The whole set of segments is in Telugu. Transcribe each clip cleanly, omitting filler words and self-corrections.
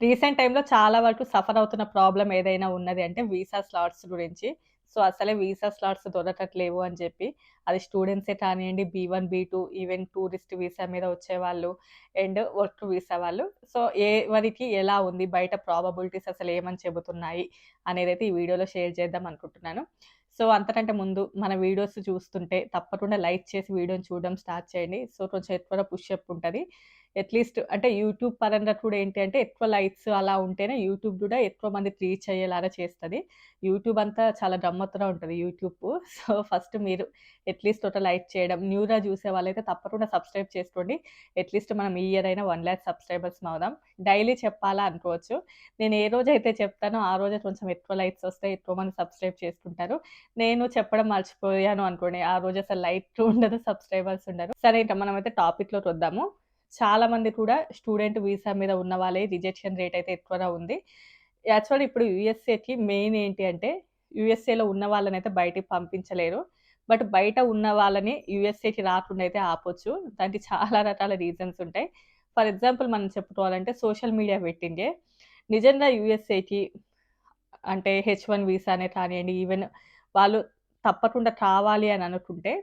రీసెంట్ టైమ్‌లో చాలా వరకు సఫర్ అవుతున్న ప్రాబ్లమ్ ఏదైనా ఉన్నది అంటే వీసా స్లాట్స్ గురించి. సో, అసలే వీసా స్లాట్స్ దొరకట్లేవు అని చెప్పి, అది స్టూడెంట్సే కానియండి, బీ1, బీ2 ఈవెన్ టూరిస్ట్ వీసా మీద వచ్చేవాళ్ళు అండ్ వర్క్ వీసా వాళ్ళు. సో, ఎవరికి ఎలా ఉంది? బయట ప్రాబబిలిటీస్ అసలు ఏమని చెబుతున్నాయి? అనేదైతే ఈ వీడియోలో షేర్ చేద్దాం అనుకుంటున్నాను. సో, అంతకంటే ముందు మన వీడియోస్ చూస్తుంటే తప్పకుండా లైక్ చేసి వీడియోని చూడడం స్టార్ట్ చేయండి. సో, కొంచెం ఎక్కువగా పుష్ అప్ ఉంటది. అట్‌లీస్ట్ అంటే యూట్యూబ్ పరంగా కూడా ఏంటి అంటే ఎక్కువ లైక్స్ అలా ఉంటేనే యూట్యూబ్ గూడా ఎక్కువ మందికి రీచ్ అయ్యేలాగా చేస్తది. యూట్యూబ్ అంతా చాలా గమ్మత్తుగా ఉంటది యూట్యూబు. సో, ఫస్ట్ మీరు అట్‌లీస్ట్ ఒక లైక్ చేయడం, న్యూగా చూసే వాళ్ళైతే తప్పకుండా సబ్స్క్రైబ్ చేసుకోండి. అట్‌లీస్ట్ మనం ఈ ఇయర్ అయినా 1,00,000 సబ్స్క్రైబర్స్‌ని అవుదాం. డైలీ చెప్పాలా అనుకోవచ్చు. నేను ఏ రోజైతే చెప్తానో ఆ రోజే కొంచెం ఎక్కువ లైక్స్ వస్తాయి. ఎక్కువ మంది సబ్స్క్రైబ్ చేసుకుంటారు. నేను చెప్పడం మర్చిపోయాను అనుకోండి, ఆ రోజు అసలు లైక్ ఉండదు, సబ్స్క్రైబర్స్ ఉండరు. సరే ఇంక మనమైతే టాపిక్‌లోకి వద్దాము. చాలా మంది కూడా స్టూడెంట్ వీసా మీద ఉన్న వాళ్ళే రిజెక్షన్ రేట్ అయితే ఎక్కువగా ఉంది. యాక్చువల్లీ ఇప్పుడు యూఎస్ఏకి మెయిన్ ఏంటి అంటే, యూఎస్ఏలో ఉన్న వాళ్ళనైతే బయటికి పంపించలేరు. బట్ బయట ఉన్న వాళ్ళని యూఎస్ఏకి రాకుండా అయితే ఆపొచ్చు. దానికి చాలా రకాల రీజన్స్ ఉంటాయి. ఫర్ ఎగ్జాంపుల్ మనం చెప్పుకోవాలంటే సోషల్ మీడియా పెట్టిందే. నిజంగా యూఎస్ఏకి అంటే హెచ్1 వీసానే కానియండి, ఈవెన్ వాళ్ళు తప్పకుండా కావాలి అని అనుకుంటే,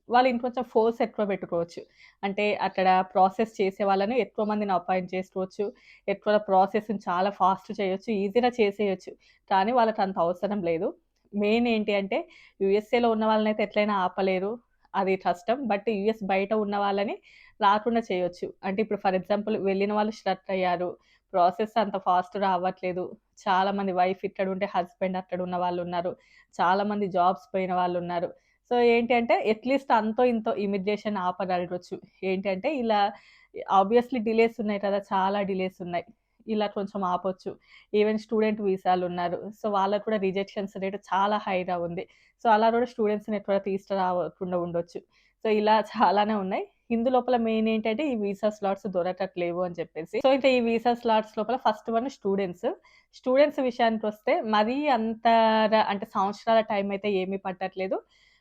వాళ్ళు ఇంకొంచెం ఫోర్స్ ఎక్కువ పెట్టుకోవచ్చు. అంటే అక్కడ ప్రాసెస్ చేసే వాళ్ళని ఎక్కువ మందిని అపాయింట్ చేసుకోవచ్చు. ఎక్కువ ప్రాసెస్‌ని చాలా ఫాస్ట్ చేయొచ్చు. ఈజీగా చేసేయొచ్చు. కానీ వాళ్ళకంత అవసరం లేదు. మెయిన్ ఏంటి అంటే, యూఎస్ఏలో ఉన్న వాళ్ళనైతే ఎట్లైనా ఆపలేరు. అది కష్టం. బట్ యూఎస్ బయట ఉన్న వాళ్ళని రాకుండా చేయొచ్చు. అంటే ఇప్పుడు ఫర్ ఎగ్జాంపుల్ వెళ్ళిన వాళ్ళు స్ట్రక్ అయ్యారు. ప్రాసెస్ అంత ఫాస్ట్‌గా అవ్వట్లేదు. చాలా మంది వైఫ్ ఇక్కడుంటే హస్బెండ్ అక్కడున్న వాళ్ళున్నారు. చాలా మంది జాబ్స్ పోయిన వాళ్ళున్నారు. సో, ఏంటి అంటే అట్‌లీస్ట్ అంతో ఇంతో ఇమిగ్రేషన్ ఆపగలగొచ్చు. ఏంటంటే ఇలా ఆబ్వియస్‌లీ డిలేస్ ఉన్నాయి కదా! చాలా డిలేస్ ఉన్నాయి. ఇలా కొంచెం ఆపొచ్చు. Even student వీసాలున్నారు. సో, వాళ్ళకి కూడా రిజెక్షన్స్ రేట్ చాలా హైగా ఉంది. సో, అలా కూడా స్టూడెంట్స్‌ని ఎక్కువ తీసుకురావకుండా ఉండొచ్చు. సో, ఇలా చాలానే ఉన్నాయి. ఇందులోపల మెయిన్ ఏంటంటే ఈ వీసా స్లాట్స్ దొరకట్లేవు అని చెప్పేసి. సో, ఇంకా ఈ వీసా స్లాట్స్ లోపల ఫస్ట్ వన్ స్టూడెంట్స్. స్టూడెంట్స్ విషయానికొస్తే మరీ అంటే సంవత్సరాల టైం అయితే ఏమీ పట్టట్లేదు.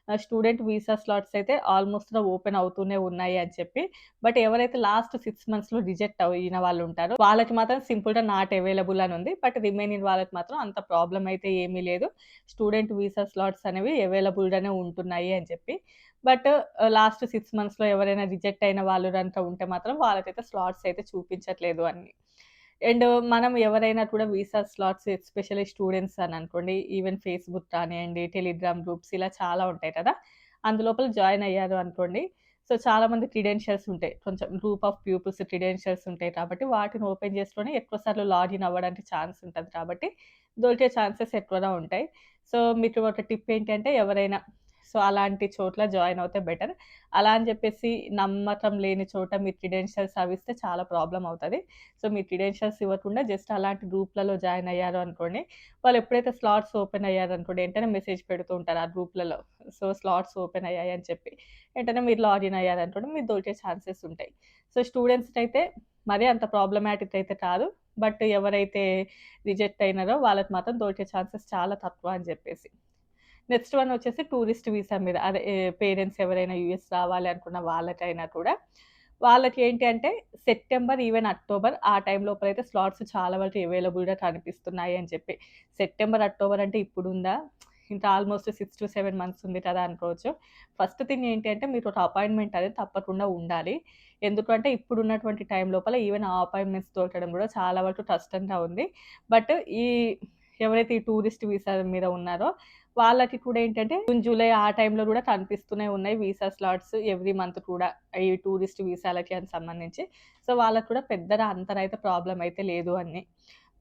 స్టూడెంట్ వీసా స్లాట్స్ అయితే ఆల్‌మోస్ట్‌గా ఓపెన్ అవుతూనే ఉన్నాయి అని చెప్పి. బట్ ఎవరైతే లాస్ట్ 6 మంత్స్‌లో రిజెక్ట్ అయిన వాళ్ళుంటారో వాళ్ళకి మాత్రం సింపుల్‌గా నాట్ అవైలబుల్ అని ఉంది. బట్ రిమైనింగ్ వాళ్ళకి మాత్రం అంత ప్రాబ్లమ్ అయితే ఏమీ లేదు. స్టూడెంట్ వీసా స్లాట్స్ అనేవి అవైలబుల్‌గానే ఉంటున్నాయి అని చెప్పి. బట్ లాస్ట్ 6 మంత్స్‌లో ఎవరైనా రిజెక్ట్ అయిన వాళ్ళు గనుక ఉంటే మాత్రం వాళ్ళకైతే స్లాట్స్ అయితే చూపించట్లేదు అని. అండ్ మనం ఎవరైనా కూడా వీసా స్లాట్స్ ఎస్పెషల్లీ స్టూడెంట్స్ అని అనుకోండి, ఈవెన్ ఫేస్‌బుక్ కానియండి, టెలిగ్రామ్ గ్రూప్స్ ఇలా చాలా ఉంటాయి కదా! అందులోపల జాయిన్ అయ్యారు అనుకోండి. సో, చాలామంది క్రెడెన్షియల్స్ ఉంటాయి. కొంచెం గ్రూప్ ఆఫ్ పీపుల్స్ క్రెడెన్షియల్స్ ఉంటాయి కాబట్టి వాటిని ఓపెన్ చేసుకొని ఎక్కువ సార్లు లాగిన్ అవ్వడానికి ఛాన్స్ ఉంటది కాబట్టి దొరికే ఛాన్సెస్ ఎక్కువగా ఉంటాయి. సో, మీకు ఒక టిప్ ఏంటంటే ఎవరైనా సో, అలాంటి చోట్ల జాయిన్ అవుతే బెటర్. అలా అని చెప్పేసి నమ్మకం లేని చోట మీ క్రెడెన్షియల్స్ అవిస్తే చాలా ప్రాబ్లమ్ అవుతది. సో, మీ క్రెడెన్షియల్స్ ఇవ్వకుండా జస్ట్ అలాంటి గ్రూప్‌లలో జాయిన్ అయ్యారు అనుకోండి, వాళ్ళు ఎప్పుడైతే స్లాట్స్ ఓపెన్ అయ్యారనుకోండి, వెంటనే మెసేజ్ పెడుతూ ఉంటారు ఆ గ్రూప్‌లలో. సో, స్లాట్స్ ఓపెన్ అయ్యాయి అని చెప్పి. వెంటనే మీరు లాగిన్ అయ్యారనుకోండి, మీకు దొరికే ఛాన్సెస్ ఉంటాయి. సో, స్టూడెంట్స్‌కైతే మరీ అంత ప్రాబ్లమాటిక్ అయితే కాదు. బట్ ఎవరైతే రిజెక్ట్ అయినారో వాళ్ళకి మాత్రం దొరికే ఛాన్సెస్ చాలా తక్కువ అని చెప్పేసి. నెక్స్ట్ వన్ వచ్చేసి టూరిస్ట్ వీసా మీద. అదే పేరెంట్స్ ఎవరైనా యూఎస్ రావాలి అనుకున్న వాళ్ళకైనా కూడా, వాళ్ళకేంటి అంటే సెప్టెంబర్, ఈవెన్ అక్టోబర్ ఆ టైం లోపలైతే స్లాట్స్ చాలా వరకు అవైలబుల్‌గా కనిపిస్తున్నాయి అని చెప్పి. సెప్టెంబర్, అక్టోబర్ అంటే ఇప్పుడుందా? ఇంకా ఆల్‌మోస్ట్ 6-7 మంత్స్ ఉంది కదా అనుకోవచ్చు. ఫస్ట్ థింగ్ ఏంటి అంటే మీరు ఒక అపాయింట్‌మెంట్ అనేది తప్పకుండా ఉండాలి. ఎందుకంటే ఇప్పుడున్నటువంటి టైం లోపల ఈవెన్ ఆ అపాయింట్‌మెంట్స్ దొరకడం కూడా చాలా వరకు కష్టంగా ఉంది. బట్ ఈ ఎవరైతే ఈ టూరిస్ట్ వీసా మీద ఉన్నారో వాళ్ళకి కూడా ఏంటంటే జూన్, జూలై ఆ టైంలో గూడా కనిపిస్తూనే ఉన్నాయి వీసా స్లాట్స్ ఎవ్రీ మంత్ కూడా. ఈ టూరిస్ట్ వీసాలకి అని సంబంధించి. సో, వాళ్ళకి కూడా పెద్దగా అంతనైతే ప్రాబ్లమ్ అయితే లేదు అని.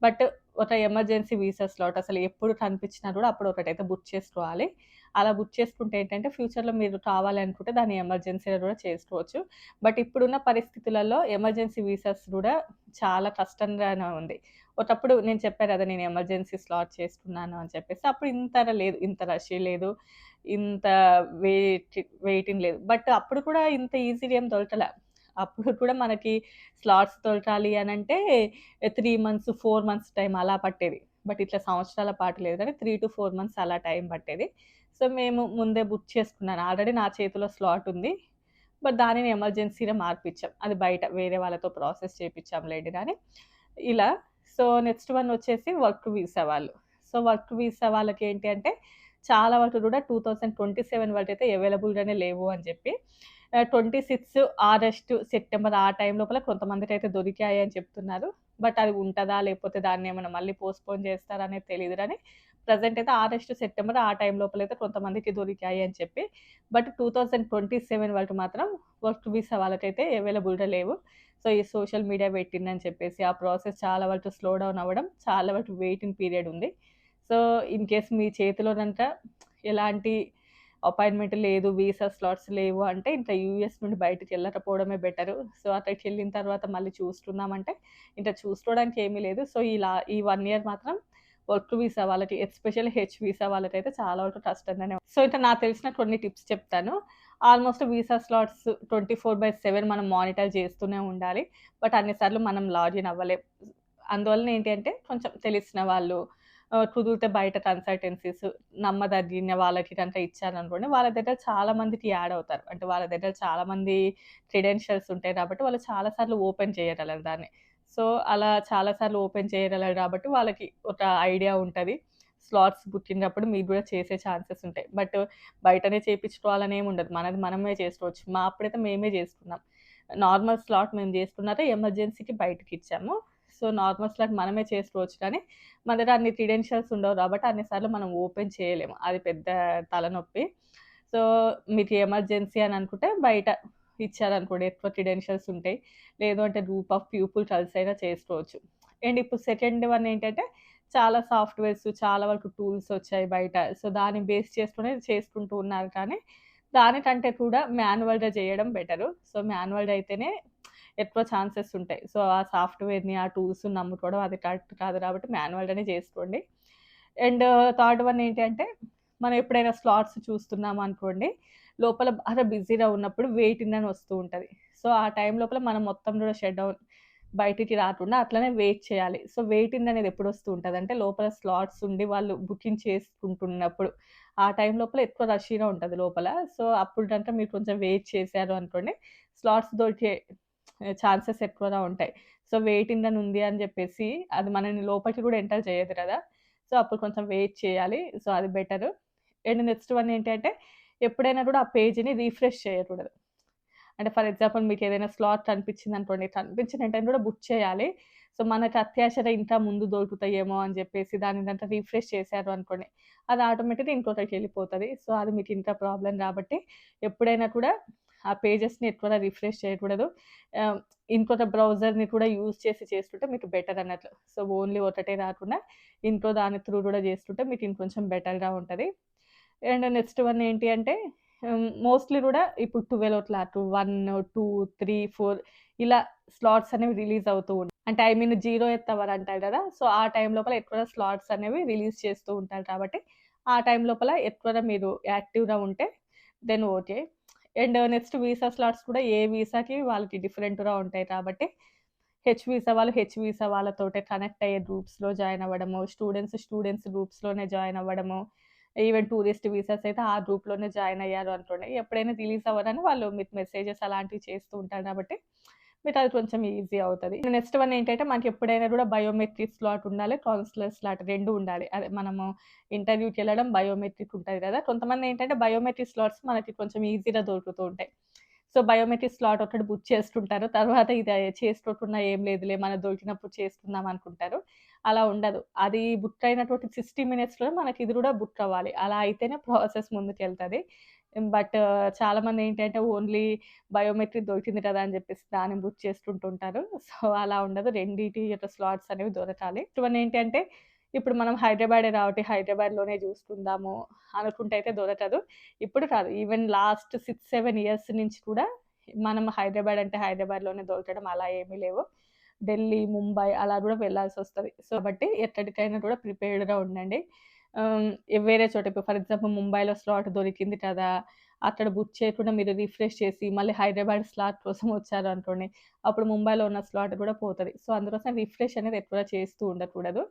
బట్ ఒక ఎమర్జెన్సీ వీసా స్లాట్ అసలు ఎప్పుడు కనిపించినా గూడా అప్పుడు ఒకటైతే బుక్ చేసుకోవాలి. అలా బుక్ చేసుకుంటే ఏంటంటే ఫ్యూచర్‌లో మీరు కావాలి అనుకుంటే దాన్ని ఎమర్జెన్సీగా గూడా చేసుకోవచ్చు. బట్ ఇప్పుడున్న పరిస్థితులలో ఎమర్జెన్సీ వీసాస్ గూడా చాలా కష్టంగానే ఉంది. ఒకప్పుడు నేను చెప్పా గదా! నేను ఎమర్జెన్సీ స్లాట్ చేసుకున్నాను అని చెప్పేసి. అప్పుడు ఇంతగా లేదు. ఇంత రష్ లేదు. ఇంత వెయిటింగ్ లేదు. బట్ అప్పుడు కూడా ఇంత ఈజీగా ఏం దొరకల. అప్పుడు కూడా మనకి స్లాట్స్ దొరకాలి అనంటే 3 మంత్స్, 4 మంత్స్ టైం అలా పట్టేది. బట్ ఇట్లా సంవత్సరాల పాటు లేదు గానీ 3-4 మంత్స్ అలా టైం పట్టేది. సో, మేము ముందే బుక్ చేసుకున్నాను. ఆల్రెడీ నా చేతిలో స్లాట్ ఉంది. బట్ దానిని ఎమర్జెన్సీగా మార్పిచ్చాం. అది బయట వేరే వాళ్ళతో ప్రాసెస్ చేపిచ్చాంలెండి గానీ, ఇలా సో, నెక్స్ట్ వన్ వచ్చేసి వర్క్ వీసా వాళ్ళు. సో, వర్క్ వీసా వాళ్ళకి ఏంటి అంటే చాలా వరకు కూడా 2027 వరకైతే అవైలబుల్‌గానే లేవు అని చెప్పి 26 ఆగస్టు, సెప్టెంబర్ ఆ టైం లోపల కొంతమందికైతే దొరికాయి అని చెప్తున్నారు. బట్ అది ఉంటదా? లేకపోతే దాన్నేమన్నా మళ్ళీ పోస్ట్‌పోన్ చేస్తారా అనేది తెలీదు గానీ, ప్రెజెంట్ అయితే ఆగస్టు, సెప్టెంబర్ ఆ టైం లోపలైతే కొంతమందికి దొరికాయి అని చెప్పి. బట్ 2027 వరకు మాత్రం వర్క్ వీసా వాళ్ళకైతే అవైలబుల్‌గా లేవు. సో, ఈ సోషల్ మీడియా పెట్టిందని చెప్పేసి ఆ ప్రాసెస్ చాలా వరకు స్లో డౌన్ అవ్వడం, చాలా వరకు వెయిటింగ్ పీరియడ్ ఉంది. సో, ఇన్ కేస్ మీ చేతిలో గనక ఎలాంటి అపాయింట్‌మెంట్ లేదు, వీసా స్లాట్స్ లేవు అంటే ఇంకా యూఎస్ నుండి బయటికెళ్ళకపోవడమే బెటరు. సో, అక్కడికెళ్ళిన తర్వాత మళ్ళీ చూసుకుందామంటే ఇంకా చూసుకోవడానికి ఏమీ లేదు. సో, ఈ 1 ఇయర్ మాత్రం వర్క్ వీసా వాళ్ళకి ఎస్పెషల్లీ వీసా వాళ్ళకైతే చాలా వరకు కష్టంగానే ఉంది. సో, ఇక నాకు తెలిసిన కొన్ని టిప్స్ చెప్తాను. ఆల్‌మోస్ట్ వీసా స్లాట్స్ 24/7 మనం మానిటర్ చేస్తూనే ఉండాలి. బట్ అన్ని సార్లు మనం లాగిన్ అవ్వలేం. అందువలన ఏంటి అంటే కొంచెం తెలిసిన వాళ్ళు కుదిరితే బయట కన్సల్టెన్సీస్ నమ్మదగిన వాళ్ళకి గనక ఇచ్చారనుకోండి, వాళ్ళ దగ్గర చాలా మందికి యాడ్ అవుతారు. అంటే వాళ్ళ దగ్గర చాలా మంది క్రెడెన్షియల్స్ ఉంటాయి కాబట్టి వాళ్ళు చాలా సార్లు ఓపెన్ చేయగలరు దాన్ని. సో, అలా చాలా సార్లు ఓపెన్ చేయగలరు కాబట్టి వాళ్ళకి ఒక ఐడియా ఉంటది. స్లాట్స్ బుకింగ్ అప్పుడు మీకు గూడా చేసే ఛాన్సెస్ ఉంటాయి. బట్ బయటనే చేపించుకోవాలని ఏమి ఉండదు. మనది మనమే చేసుకోవచ్చు. మా అప్పుడైతే మేమే చేసుకున్నాం. నార్మల్ స్లాట్ మేము చేసుకున్నదే ఎమర్జెన్సీకి బయటకిచ్చాము. సో, నార్మల్ స్లాట్ మనమే చేసుకోవచ్చు కానీ, మన దగ్గర అన్ని క్రెడెన్షియల్స్ ఉండవు కాబట్టి అన్ని సార్లు మనం ఓపెన్ చేయలేము. అది పెద్ద తలనొప్పి. సో, మీకు ఎమర్జెన్సీ అని అనుకుంటే బయట ఇచ్చారనుకోండి ఎక్కువ క్రెడెన్షియల్స్ ఉంటాయి. లేదు అంటే గ్రూప్ ఆఫ్ పీపుల్ కలిసైనా చేసుకోవచ్చు. అండ్ ఇప్పుడు సెకండ్ వన్ ఏంటంటే చాలా సాఫ్ట్‌వేర్స్ చాలా వరకు టూల్స్ వచ్చాయి బయట. సో, దాన్ని బేస్ చేసుకునే చేసుకుంటూ ఉన్నారు కానీ, దానికంటే కూడా మాన్యువల్‌గా చేయడం బెటరు. సో, మాన్యువల్‌గా అయితేనే ఎక్కువ ఛాన్సెస్ ఉంటాయి. సో, ఆ సాఫ్ట్‌వేర్‌ని, ఆ టూల్స్‌ని నమ్ముకోవడం అది కరెక్ట్ కాదు కాబట్టి మాన్యువల్‌గానే చేసుకోండి. అండ్ థర్డ్ వన్ ఏంటి అంటే, మనం ఎప్పుడైనా స్లాట్స్ చూస్తున్నామనుకోండి, లోపల బాగా బిజీగా ఉన్నప్పుడు వెయిటింగ్ అని వస్తూ ఉంటది. సో, ఆ టైం లోపల మనం మొత్తం కూడా షట్ డౌన్ బయటికి రాకుండా అట్లనే వెయిట్ చేయాలి. సో, వెయిటింగ్ అనేది ఎప్పుడొస్తూ ఉంటదంటే, లోపల స్లాట్స్ ఉండి వాళ్ళు బుకింగ్ చేసుకుంటున్నప్పుడు. ఆ టైం లోపల ఎక్కువ రష్‌గా ఉంటది లోపల. సో, అప్పుడు గనుక మీరు కొంచెం వెయిట్ చేశారు అనుకోండి, స్లాట్స్ దొరికే ఛాన్సెస్ ఎక్కువగా ఉంటాయి. సో, వెయిటింగ్ అని ఉంది అని జెప్పేసి అది మనల్ని లోపలికి గూడా ఎంటర్ చేయదు కదా! సో, అప్పుడు కొంచెం వెయిట్ చేయాలి. సో, అది బెటరు. అండ్ నెక్స్ట్ వన్ ఏంటంటే, ఎప్పుడైనా గూడా ఆ పేజ్‌ని రిఫ్రెష్ చేయకూడదు. అంటే ఫర్ ఎగ్జాంపుల్ మీకేదైనా స్లాట్ కనిపించిందనుకోండి, కనిపించిన వెంటనే కూడా బుక్ చేయాలి. సో, మనకి అత్యాశర ఇంకా ముందు దొరుకుతాయేమో అని జెప్పేసి దాన్ని గనక రిఫ్రెష్ చేశారు అనుకోండి, అది ఆటోమేటిక్‌గా ఇంకొకరికెళ్ళిపోతది. సో, అది మీకు ఇంకా ప్రాబ్లమ్ గాబట్టి ఎప్పుడైనా కూడా ఆ పేజెస్‌ని ఎక్కువగా రిఫ్రెష్ చేయకూడదు. ఆహ్, ఇంకొక బ్రౌజర్‌ని కూడా యూజ్ చేసి చేస్తుంటే మీకు బెటర్ అన్నట్లు. సో, ఓన్లీ ఒకటే కాకుండా ఇంకో దాని త్రూ గూడా చేస్తుంటే మీకు ఇంకొంచెం బెటర్‌గా ఉంటది. అండ్ నెక్స్ట్ వన్ ఏంటి అంటే మోస్ట్‌లీ గూడా ఇప్పుడు 12 క్లాక్ 1, 2, 3, 4 ఇలా స్లాట్స్ అనేవి రిలీజ్ అవుతూ ఉంటాయి. అంటే ఐ మీన్ 0th అవర్ అంటారు గదా! సో, ఆ టైం లోపల ఎక్కువగా స్లాట్స్ అనేవి రిలీజ్ చేస్తూ ఉంటారు కాబట్టి, ఆ టైం లోపల ఎక్కువగా మీరు యాక్టివ్‌గా ఉంటే then okay. And next visa slots కూడా ఏ వీసాకి వాళ్ళకి డిఫరెంట్‌గా ఉంటాయి కాబట్టి, వీసా వాళ్ళు వీసా వాళ్ళతోటే కనెక్ట్ అయ్యే గ్రూప్స్‌లో జాయిన్ అవ్వడము, స్టూడెంట్స్ గ్రూప్స్‌లోనే జాయిన్ అవ్వడము. ఈవెన్ టూరిస్ట్ వీసాస్ అయితే ఆ గ్రూప్‌లోనే జాయిన్ అయ్యారు అనుకోండి. ఎప్పుడైనా రిలీజ్ అవ్వగానే వాళ్ళు మీకు మెసేజెస్ అలాంటివి చేస్తూ ఉంటారు కాబట్టి, మీకది కొంచెం ఈజీ అవుతది. నెక్స్ట్ వన్ ఏంటంటే, మనకెప్పుడైనా గూడా బయోమెట్రిక్ స్లాట్ ఉండాలి, కౌన్సిలర్ స్లాట్ 2 ఉండాలి. అదే మనము ఇంటర్వ్యూకెళ్ళడం బయోమెట్రిక్ ఉంటది గదా! కొంతమందేంటంటే, బయోమెట్రిక్ స్లాట్స్ మనకి కొంచెం ఈజీగా దొరుకుతూ ఉంటాయి. సో, బయోమెట్రిక్ స్లాట్ ఒకటి బుక్ చేసుకుంటారు. తర్వాత ఇది చేసుకోకున్నా ఏం లేదులే మనకు దొరికినప్పుడు చేసుకుందాం అనుకుంటారు. అలా ఉండదు. అది బుక్ అయినటువంటి 60 మినిట్స్‌లో మనకి ఇది గూడా బుక్ అవ్వాలి. అలా అయితేనే ప్రాసెస్ ముందుకెళ్తది. బట్ చాలామంది ఏంటంటే ఓన్లీ బయోమెట్రిక్ దొరికింది కదా! అని జెప్పేసి దాన్ని బుక్ చేసుకుంటుంటారు. సో, అలా ఉండదు. రెండిటి యొక్క స్లాట్స్ అనేవి దొరకాలి. ఏంటంటే ఇప్పుడు మనం హైదరాబాదే కాబట్టి హైదరాబాద్‌లోనే జూసుకుందాము అనుకుంటే అయితే దొరకదు. ఇప్పుడు కాదు. ఈవెన్ లాస్ట్ 6, 7 ఇయర్స్ నుంచి కూడా మనం హైదరాబాద్ అంటే హైదరాబాద్‌లోనే దొరకడం అలా ఏమీ లేవు. ఢిల్లీ, ముంబై అలా గూడా వెళ్ళాల్సొస్తది. సో, కాబట్టి ఎక్కడికైనా కూడా ప్రిపేర్డ్‌గా ఉండండి. ఆహ్, వేరే చోట ఇప్పుడు ఫర్ ఎగ్జాంపుల్ ముంబైలో స్లాట్ దొరికింది కదా! అక్కడ బుక్ చేయకుండా మీరు రిఫ్రెష్ చేసి మళ్ళీ హైదరాబాద్ స్లాట్ కోసం వచ్చారనుకోండి, అప్పుడు ముంబైలో ఉన్న స్లాట్ కూడా పోతది. సో, అందుకోసం రిఫ్రెష్ అనేది ఎక్కువ చేస్తూ ఉండకూడదు.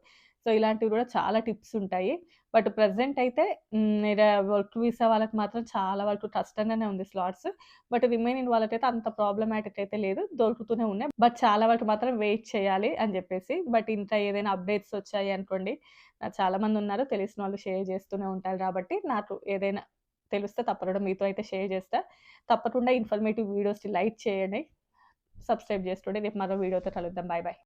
సో, ఇలాంటివి కూడా చాలా టిప్స్ ఉంటాయి. బట్ ప్రెజెంట్ అయితే ఈడ వర్క్ వీసా వాళ్ళకి మాత్రం చాలా వరకు కష్టంగానే ఉంది స్లాట్స్. బట్ రిమైనింగ్ వాళ్ళకైతే అంత ప్రాబ్లమాటిక్ అయితే లేదు. దొరుకుతూనే ఉన్నాయి. బట్ చాలా వరకు మాత్రం వెయిట్ చేయాలి అని జెప్పేసి. బట్ ఇంకా ఏదైనా అప్‌డేట్స్ వచ్చాయి అనుకోండి, చాలామందున్నారు తెలిసిన వాళ్ళు షేర్ చేస్తూనే ఉంటారు గాబట్టి, నాకు ఏదైనా తెలిస్తే తప్పకుండా మీతో అయితే షేర్ చేస్తా. తప్పకుండా ఇన్ఫర్మేటివ్ వీడియోస్‌ని లైక్ చేయండి. సబ్స్క్రైబ్ చేసుకోండి. రేపు మరో వీడియోతో కలుద్దాం. Bye bye.